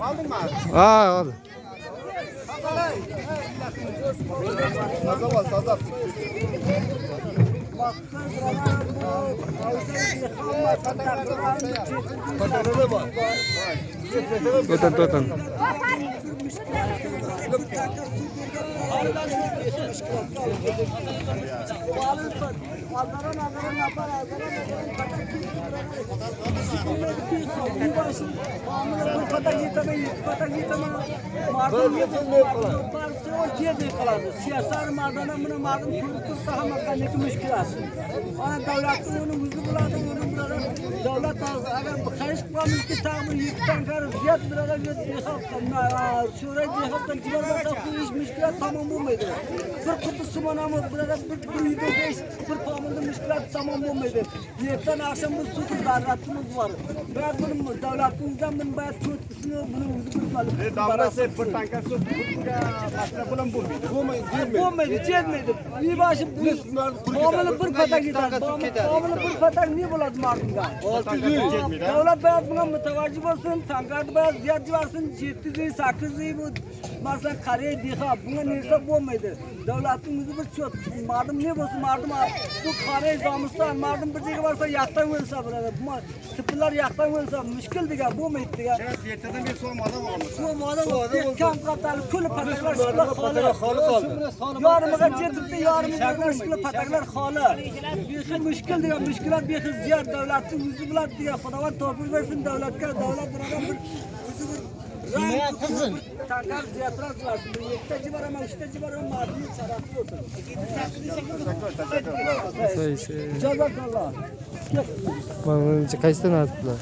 Aldın mı abi? Ha oldu. Saza var saza. Patatede var. To'tan to'tan. Siyasal mardana bunu mardım kurulup daha mekanik müşkilat. Ana devletin onu huzur buladı onu burada devlet agar xarish qilamiz ki ta'min yukdan qarib ziyod birada şuraya jihatdan jibar bo'lsa ish mushkilat tamom bo'lmaydi. Bir quti sumonami birada bir uyda besh bir pomilda mushkilat tamom bo'lmaydi. Yerdan akşam biz suv zaruratimiz var. Biz bunu devletimizden bunu bayat çoğutkisini bunu huzur bulmalı. Davlatse bir tanka su tutga masla bilan bo'lmaydi. Bo'lmaydi, yetmaydi. Bir başı pomili bir patak gider. Pomili bir patak ne bo'ladi mardimga? 600 Davlat bayat buna mutavajjih bo'lsin, tanqid bayat ziyod jibarsin, 700 800 bu masalan qariya deha bunga nersa bo'lmaydi. Davlatning o'zi bir cho'tkisi. Mardim ne bo'lsin, mardim bu qariya zomiston, mardim bir joyga borsa yaqdan o'lsa bo'ladi. Bu tiplar yaqdan o'lsa mushkul degan bo'lmaydi degan. Yertadan bir so'm odam oladi. So'm odam kam qatal kul pataklar xoli qoldi. Yorimiga jetibdi, yorimiga shikli pataklar xoli. Behi mushkul degan mushkulat behi ziyod davlatning o'zi bilan degan Xudovat tavfiq bersin davlatga, davlat bilan bir o'zi bir nima qilsin? Tanqid ziyodroq qilasin. Bir ikkita jibar ham, uchta jibar ham mardni sharafi bo'lsin. Say say. Jazakalloh. Mana qaysidan atiblar?